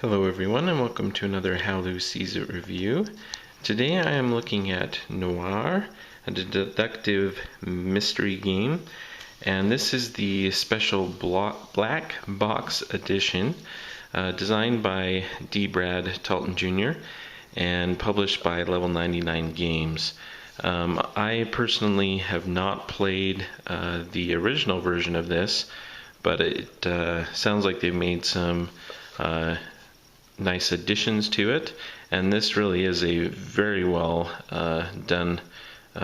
Hello everyone and welcome to another Hallyu Sees It review. Today I am looking at Noir, a deductive mystery game, and this is the special black box edition designed by D. Brad Talton Jr. and published by Level 99 Games. I personally have not played the original version of this, but it sounds like they've made some nice additions to it, and this really is a very well done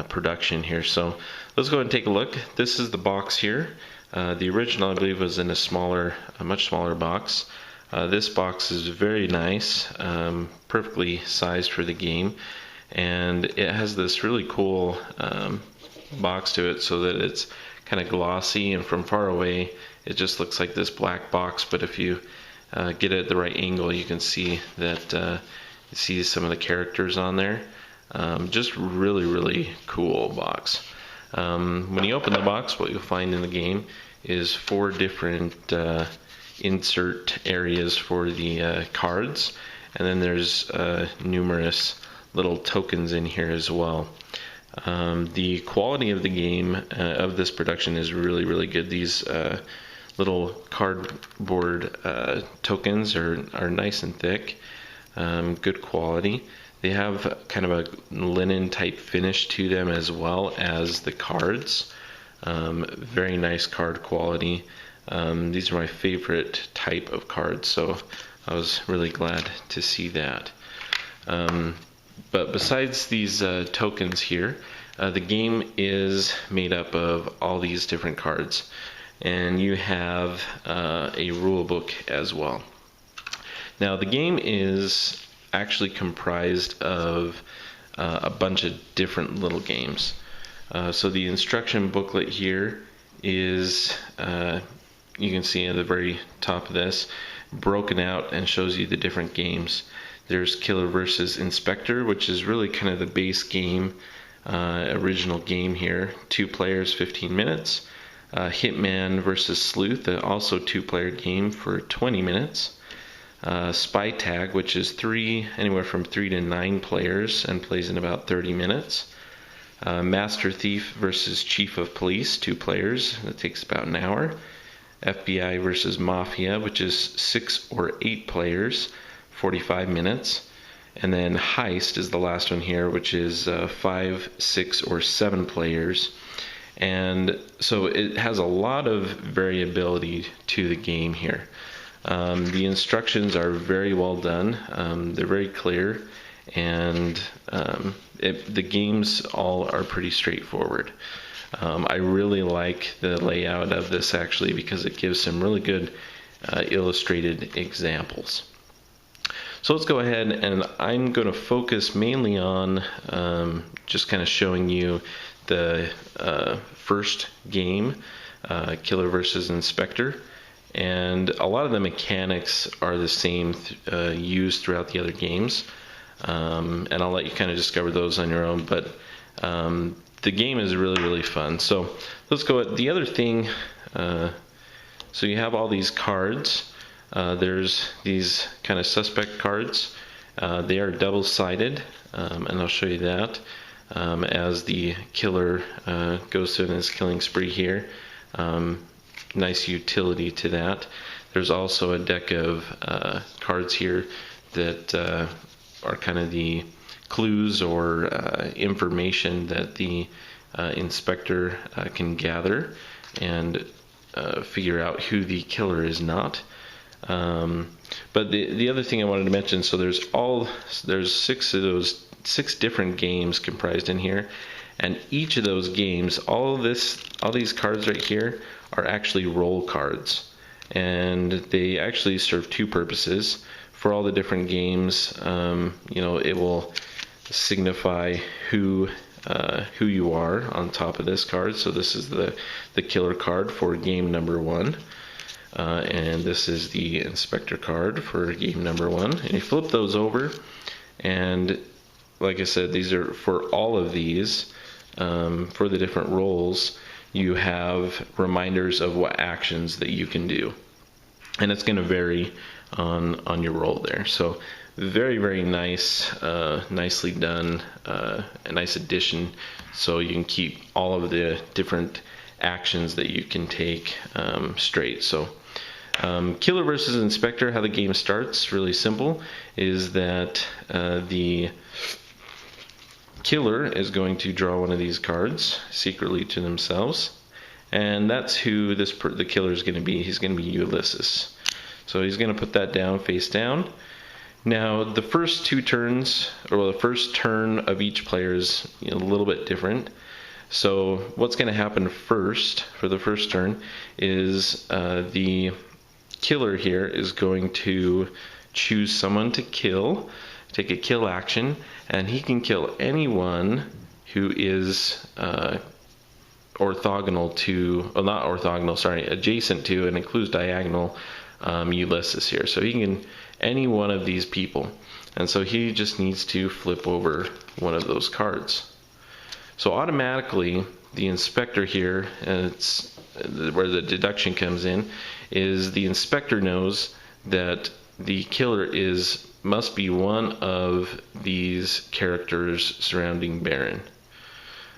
production here. So let's go ahead and take a look. This is the box here. The original, I believe, was in a much smaller box. This box is very nice, perfectly sized for the game, and it has this really cool box to it so that it's kind of glossy, and from far away it just looks like this black box, but if you get it at the right angle, you can see that you see some of the characters on there. Just really cool box. When you open the box, what you'll find in the game is 4 different insert areas for the cards, and then there's numerous little tokens in here as well. The quality of the game, of this production, is really good. These little cardboard tokens are nice and thick, good quality. They have kind of a linen type finish to them as well as the cards. Very nice card quality. These are my favorite type of cards, so I was really glad to see that. But besides these tokens here, the game is made up of all these different cards, and you have a rule book as well. Now the game is actually comprised of a bunch of different little games. So the instruction booklet here is, you can see at the very top of this, broken out and shows you the different games. There's Killer versus Inspector, which is really kind of the base game, original game here. 2 players, 15 minutes. Hitman versus Sleuth, also 2-player game for 20 minutes. Spy Tag, which is anywhere from 3 to 9 players and plays in about 30 minutes. Master Thief versus Chief of Police, 2 players, that takes about an hour. FBI versus Mafia, which is 6 or 8 players, 45 minutes. And then Heist is the last one here, which is 5, 6, or 7 players. And so it has a lot of variability to the game here. The instructions are very well done. They're very clear, and the games all are pretty straightforward. I really like the layout of this actually, because it gives some really good illustrated examples. So let's go ahead, and I'm going to focus mainly on just kind of showing you the first game, Killer versus Inspector, and a lot of the mechanics are the same used throughout the other games, and I'll let you kind of discover those on your own, but the game is really fun. So let's go at the other thing. So you have all these cards. There's these kind of suspect cards. They are double-sided, and I'll show you that as the killer goes through his killing spree here. Nice utility to that. There's also a deck of cards here that are kind of the clues or information that the inspector can gather and figure out who the killer is not. But the other thing I wanted to mention, so there's 6 different games comprised in here, and each of those games, all these cards right here are actually roll cards, and they actually serve 2 purposes. For all the different games, it will signify who you are on top of this card. So this is the killer card for game number 1. And this is the inspector card for game number 1. And you flip those over, and like I said, these are for all of these. For the different roles, you have reminders of what actions that you can do. and it's going to vary on your roll there. So very nice, nicely done, a nice addition, so you can keep all of the different actions that you can take straight. So Killer versus Inspector, how the game starts, really simple, is that the Killer is going to draw one of these cards secretly to themselves, and that's who the Killer is going to be. He's going to be Ulysses. So he's going to put that down face down. Now the first two turns, or the first turn of each player is a little bit different. So what's going to happen first for the first turn is the Killer here is going to choose someone to kill, take a kill action, and he can kill anyone who is orthogonal to, well, not orthogonal, sorry, adjacent to and includes diagonal Ulysses here. So he can, any one of these people, and so he just needs to flip over one of those cards. So automatically the Inspector here, and it's where the deduction comes in, is the Inspector knows that the Killer must be one of these characters surrounding Baron.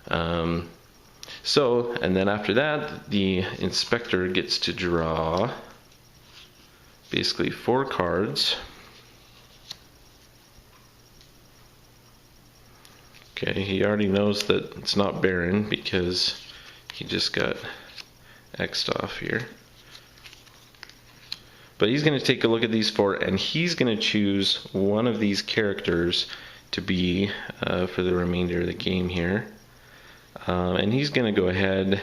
And then after that, the Inspector gets to draw basically 4 cards. Okay, he already knows that it's not Baron because he just got X'd off here. But he's going to take a look at these 4, and he's going to choose one of these characters to be for the remainder of the game here. And he's going to go ahead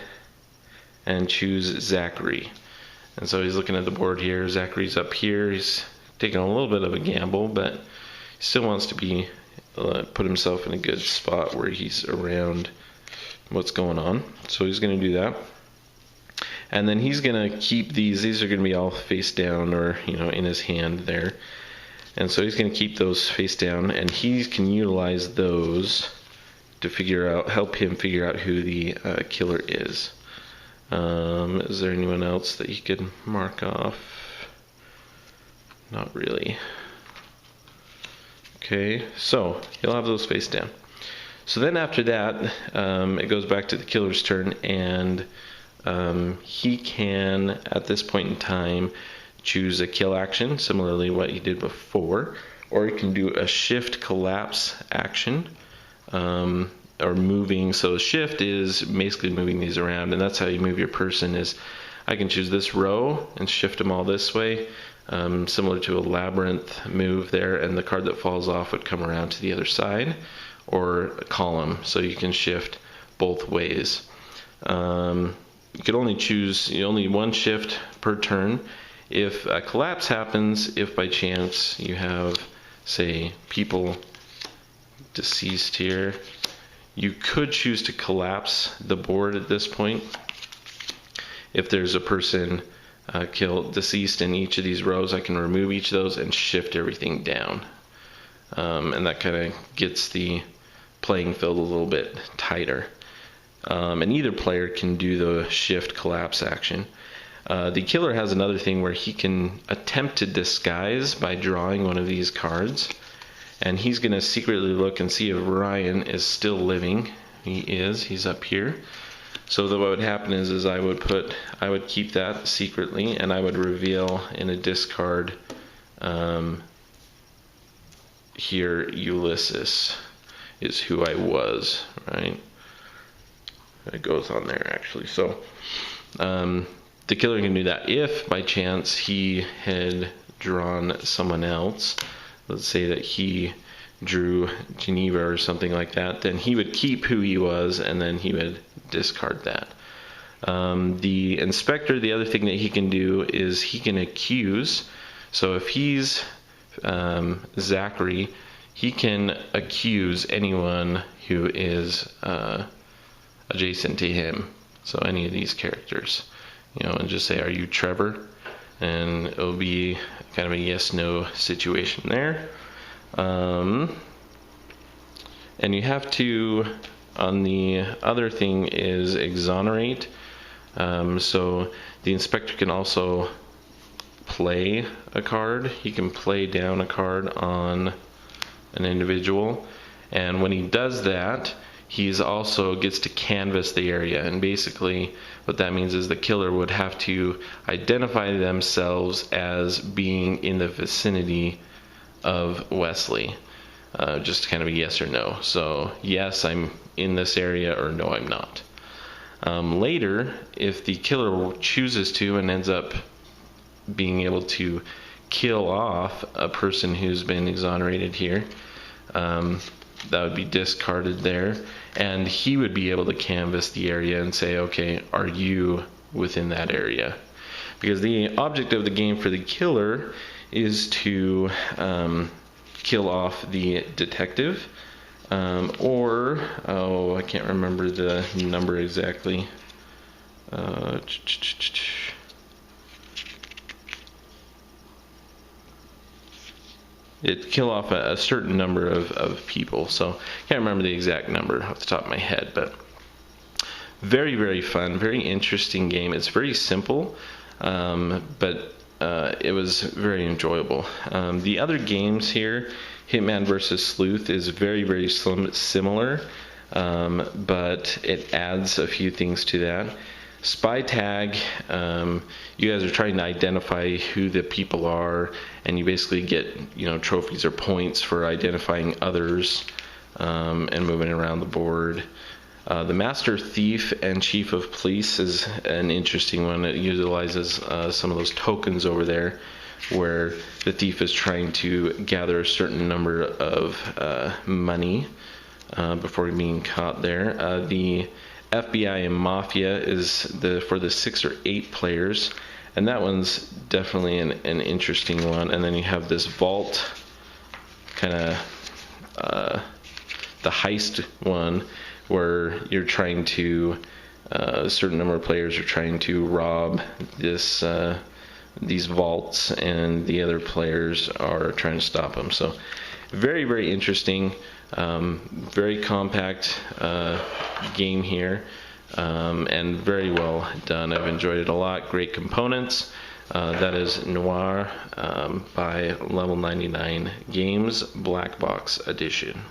and choose Zachary. And so he's looking at the board here. Zachary's up here. He's taking a little bit of a gamble, but he still wants to be put himself in a good spot where he's around what's going on. So he's going to do that. And then he's going to keep these are going to be all face down, or in his hand there. And so he's going to keep those face down, and he can utilize those to help him figure out who the Killer is. Is there anyone else that he could mark off? Not really. Okay, so he'll have those face down. So then after that, it goes back to the Killer's turn, and he can, at this point in time, choose a kill action, similarly what he did before, or he can do a shift collapse action, or moving. So shift is basically moving these around, and that's how you move your person. Is I can choose this row and shift them all this way, similar to a labyrinth move there, and the card that falls off would come around to the other side, or a column, so you can shift both ways. You could only choose only one shift per turn. If a collapse happens, if by chance you have, say, people deceased here, you could choose to collapse the board at this point. If there's a person deceased in each of these rows, I can remove each of those and shift everything down. And that kind of gets the playing field a little bit tighter. And either player can do the shift collapse action. The Killer has another thing where he can attempt to disguise by drawing one of these cards, and he's going to secretly look and see if Ryan is still living. He's up here. So what would happen is I would keep that secretly, and I would reveal in a discard here Ulysses is who I was, right? It goes on there actually. So the Killer can do that. If by chance he had drawn someone else, let's say that he drew Geneva or something like that, then he would keep who he was, and then he would discard that. The Inspector, the other thing that he can do is he can accuse. So if he's Zachary, he can accuse anyone who is adjacent to him. So any of these characters, and just say, "Are you Trevor?" And it'll be kind of a yes/no situation there. And you have to, on the other thing is exonerate. So the Inspector can also play a card. He can play down a card on an individual, and when he does that, he's also gets to canvas the area. And basically what that means is the killer would have to identify themselves as being in the vicinity of Wesley. Just kind of a yes or no. So yes, I'm in this area, or no, I'm not. Later, if the killer chooses to and ends up being able to kill off a person who's been exonerated here, that would be discarded there, and he would be able to canvas the area and say, okay, are you within that area? Because the object of the game for the killer is to kill off the detective, or, oh, I can't remember the number exactly. It kill off a certain number of people, so can't remember the exact number off the top of my head, but very, very fun, very interesting game. It's very simple, but it was very enjoyable. The other games here, Hitman vs. Sleuth, is very, very similar, but it adds a few things to that. Spy Tag, you guys are trying to identify who the people are, and you basically get, you know, trophies or points for identifying others and moving around the board. The Master Thief and Chief of Police is an interesting one. It utilizes some of those tokens over there, where the thief is trying to gather a certain number of money before being caught there. The FBI and Mafia is for the 6 or 8 players, and that one's definitely an interesting one. And then you have this vault, kind of the heist one, where you're trying to, a certain number of players are trying to rob these vaults, and the other players are trying to stop them. So very, very interesting, very compact game here, and very well done. I've enjoyed it a lot. Great components. That is Noir by Level 99 Games Black Box Edition.